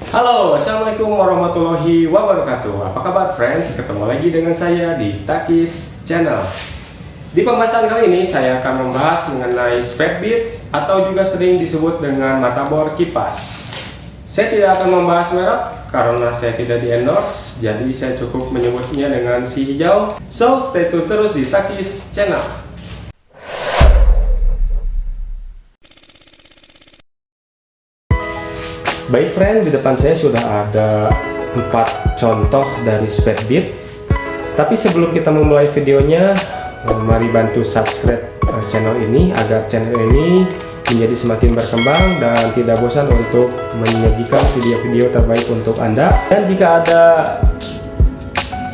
Halo, assalamualaikum warahmatullahi wabarakatuh. Apa kabar friends? Ketemu lagi dengan saya di Takis Channel. Di pembahasan kali ini saya akan membahas mengenai speedbit atau juga sering disebut dengan mata bor kipas. Saya tidak akan membahas merek karena saya tidak di endorse, jadi saya cukup menyebutnya dengan si hijau. So stay tune terus di Takis Channel. Baik friend, di depan saya sudah ada 4 contoh dari speedbit. Tapi sebelum kita memulai videonya, mari bantu subscribe channel ini agar channel ini menjadi semakin berkembang dan tidak bosan untuk menyajikan video-video terbaik untuk Anda. Dan jika ada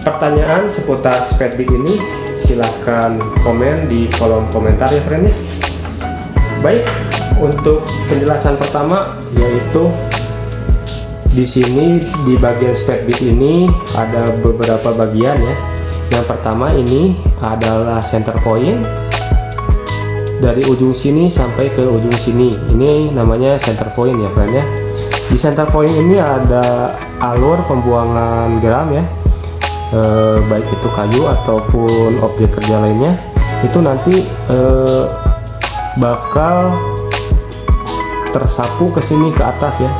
pertanyaan seputar speedbit ini, silahkan komen di kolom komentar ya friend ya. Baik, untuk penjelasan pertama yaitu di sini di bagian speedbit ini ada beberapa bagian ya. Yang pertama ini adalah center point. Dari ujung sini sampai ke ujung sini. Ini namanya center point ya friend ya. Di center point ini ada alur pembuangan geram ya. Baik itu kayu ataupun objek kerja lainnya. Itu nanti bakal tersapu ke sini ke atas ya.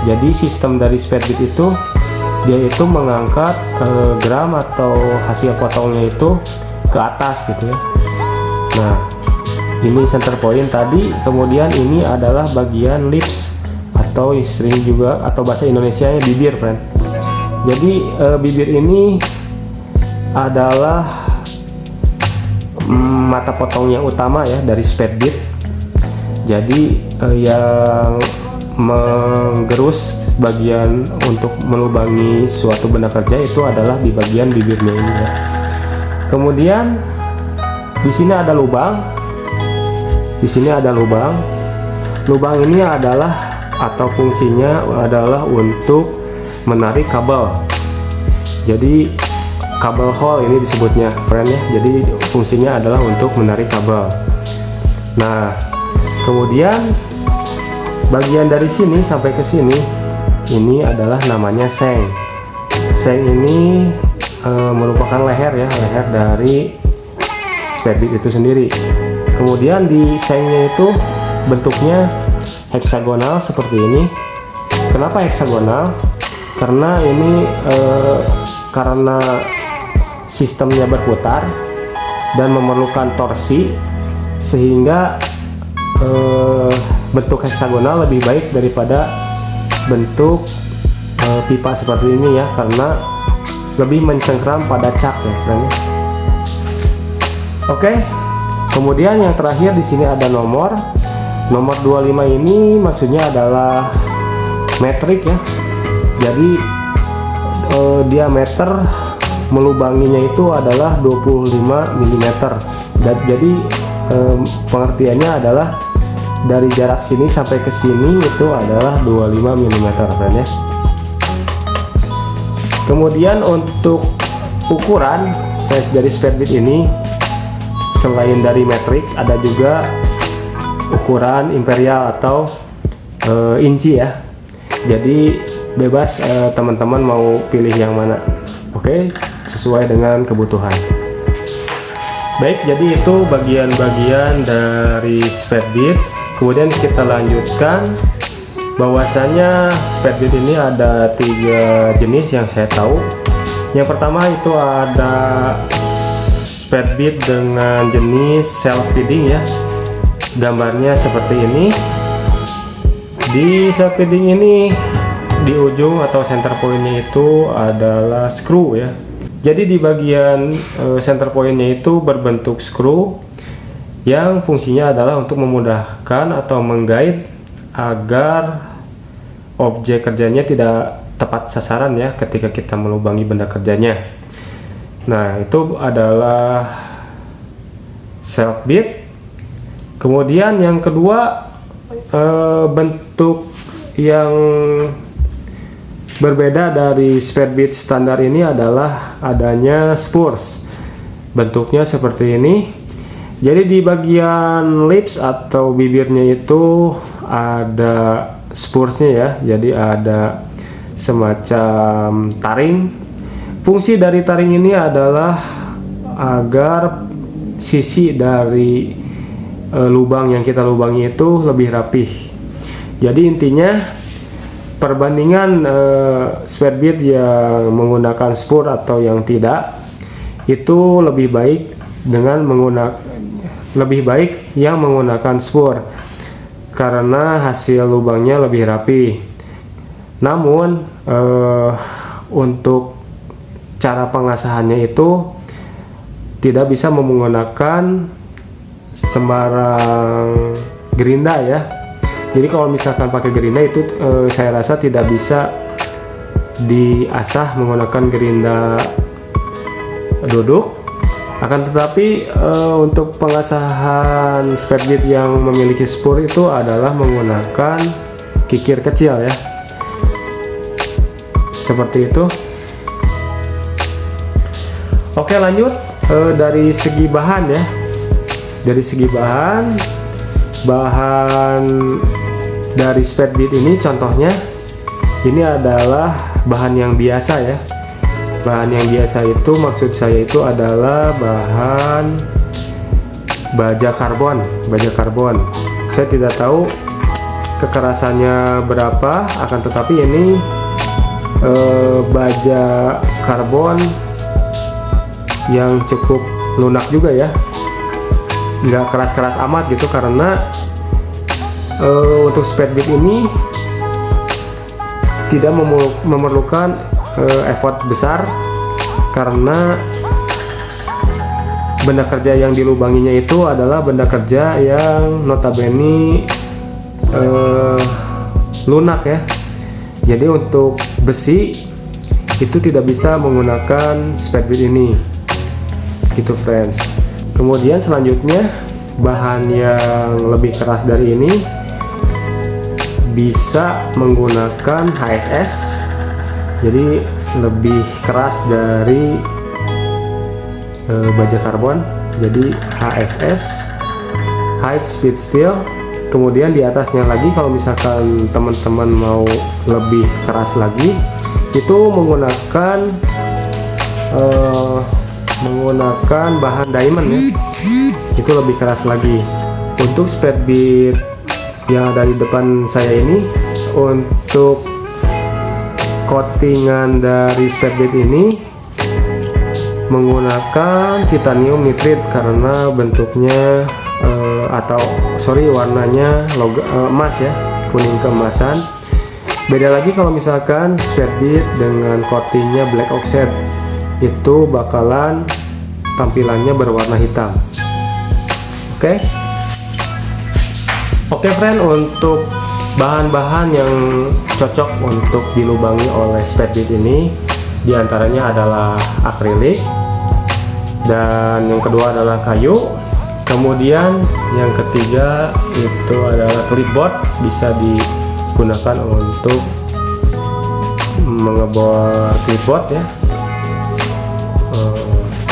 Jadi sistem dari speedbit itu dia itu mengangkat geram atau hasil potongnya itu ke atas gitu ya. Nah, ini center point tadi, kemudian ini adalah bagian lips atau sering juga atau bahasa Indonesianya bibir friend. Jadi bibir ini adalah mata potong yang utama ya dari speedbit. Jadi yang menggerus bagian untuk melubangi suatu benda kerja itu adalah di bagian bibirnya ini ya. Kemudian di sini ada lubang. Di sini ada lubang. Lubang ini adalah atau fungsinya adalah untuk menarik kabel. Jadi kabel hole ini disebutnya friend ya. Jadi fungsinya adalah untuk menarik kabel. Nah, kemudian bagian dari sini sampai ke sini ini adalah namanya seng. Seng ini merupakan leher ya, leher dari speedbit itu sendiri. Kemudian di sengnya itu bentuknya heksagonal seperti ini. Kenapa heksagonal? Karena ini karena sistemnya berputar dan memerlukan torsi sehingga bentuk heksagonal lebih baik daripada bentuk pipa seperti ini ya, karena lebih mencengkram pada cak ya friend. Oke. Kemudian yang terakhir di sini ada nomor 25 ini maksudnya adalah metrik ya. Jadi diameter melubanginya itu adalah 25 mm. Dan jadi pengertiannya adalah dari jarak sini sampai ke sini itu adalah 25 mm friend ya. Kemudian untuk ukuran size dari speedbit ini selain dari metrik ada juga ukuran imperial atau inci ya. Jadi bebas teman-teman mau pilih yang mana. Oke, sesuai dengan kebutuhan. Baik, jadi itu bagian-bagian dari speedbit. Kemudian kita lanjutkan bahwasanya speedbit ini ada 3 jenis yang saya tahu. Yang pertama itu ada speedbit dengan jenis self feeding ya. Gambarnya seperti ini. Di self feeding ini di ujung atau center pointnya itu adalah screw ya. Jadi di bagian center pointnya itu berbentuk screw yang fungsinya adalah untuk memudahkan atau menggait agar objek kerjanya tidak tepat sasaran ya ketika kita melubangi benda kerjanya. Nah, itu adalah self bit. Kemudian yang kedua bentuk yang berbeda dari speedbit standar ini adalah adanya spurs. Bentuknya seperti ini. Jadi di bagian lips atau bibirnya itu ada spursnya ya. Jadi ada semacam taring. Fungsi dari taring ini adalah agar sisi dari lubang yang kita lubangi itu lebih rapih. Jadi intinya perbandingan spare bit yang menggunakan spur atau yang tidak itu lebih baik yang menggunakan spur karena hasil lubangnya lebih rapi. Namun untuk cara pengasahannya itu tidak bisa menggunakan sembarang gerinda ya. Jadi kalau misalkan pakai gerinda itu saya rasa tidak bisa diasah menggunakan gerinda duduk. Akan tetapi untuk pengasahan spare bit yang memiliki spur itu adalah menggunakan kikir kecil ya, seperti itu. Oke, lanjut dari segi bahan ya. Dari segi bahan dari spare bit ini contohnya ini adalah bahan yang biasa ya. Bahan yang biasa itu maksud saya itu adalah bahan baja karbon. Saya tidak tahu kekerasannya berapa, akan tetapi ini baja karbon yang cukup lunak juga ya, nggak keras-keras amat gitu, karena untuk spare bit ini tidak memerlukan effort besar karena benda kerja yang dilubanginya itu adalah benda kerja yang notabene lunak ya. Jadi untuk besi itu tidak bisa menggunakan spare bit ini gitu friends. Kemudian selanjutnya bahan yang lebih keras dari ini bisa menggunakan HSS, jadi lebih keras dari baja karbon, jadi HSS, high speed steel. Kemudian di atasnya lagi kalau misalkan teman-teman mau lebih keras lagi itu menggunakan bahan diamond ya, itu lebih keras lagi. Untuk spare bit yang ada di depan saya ini, untuk coatingan dari spare bit ini menggunakan titanium nitrit karena bentuknya warnanya emas ya, kuning keemasan. Beda lagi kalau misalkan spare bit dengan coatingnya black oxide, itu bakalan tampilannya berwarna hitam. Oke friend, untuk bahan-bahan yang cocok untuk dilubangi oleh spare bit ini diantaranya adalah akrilik, dan yang kedua adalah kayu. Kemudian yang ketiga itu adalah clipboard, bisa digunakan untuk mengebor clipboard ya.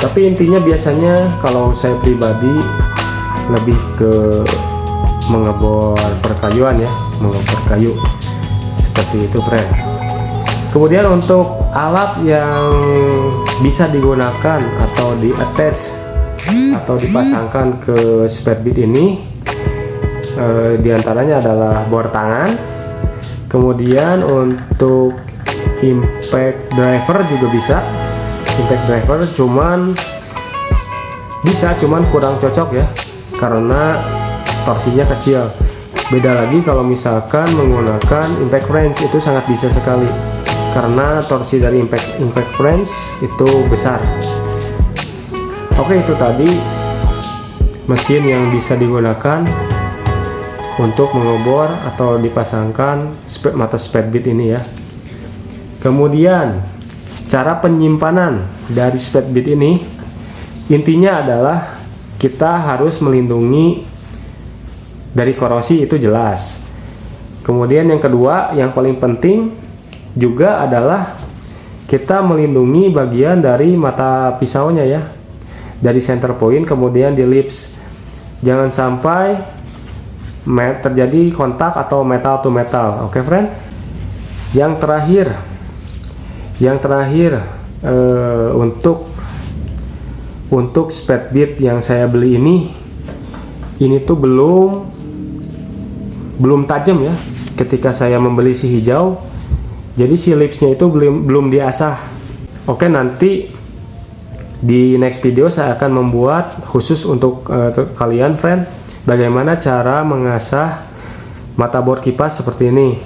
Tapi intinya biasanya kalau saya pribadi lebih ke mengebor perkayuan ya, mengebor kayu seperti itu friend. Kemudian untuk alat yang bisa digunakan atau di attach atau dipasangkan ke spare bit ini diantaranya adalah bor tangan. Kemudian untuk impact driver juga bisa. Impact driver cuman kurang cocok ya karena torsinya kecil. Beda lagi kalau misalkan menggunakan impact wrench, itu sangat bisa sekali karena torsi dari impact wrench itu besar. Oke, itu tadi mesin yang bisa digunakan untuk mengebor atau dipasangkan mata spare bit ini ya. Kemudian cara penyimpanan dari spare bit ini intinya adalah kita harus melindungi dari korosi, itu jelas. Kemudian yang kedua yang paling penting juga adalah kita melindungi bagian dari mata pisaunya ya, dari center point kemudian di lips. Jangan sampai terjadi kontak atau metal to metal. Oke friend. Yang terakhir Yang terakhir, untuk speed bit yang saya beli ini tuh belum tajam ya. Ketika saya membeli si hijau, jadi si lipsnya itu belum diasah. Oke, nanti di next video saya akan membuat khusus untuk kalian friend, bagaimana cara mengasah motherboard kipas seperti ini.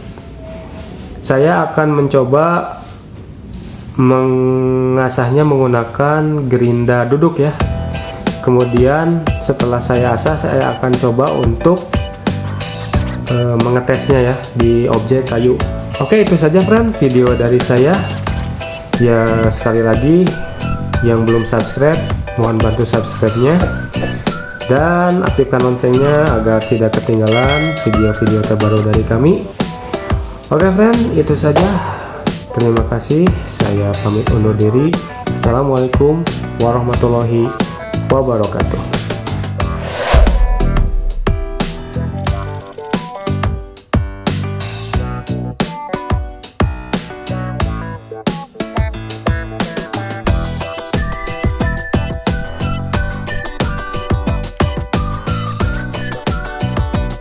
Saya akan mencoba mengasahnya menggunakan gerinda duduk ya. Kemudian setelah saya asah, saya akan coba untuk mengetesnya ya di objek kayu. Oke, itu saja friend video dari saya. Ya, sekali lagi yang belum subscribe, mohon bantu subscribe-nya dan aktifkan loncengnya agar tidak ketinggalan video-video terbaru dari kami. Oke friend, itu saja. Terima kasih, saya pamit undur diri. Assalamualaikum warahmatullahi wabarakatuh.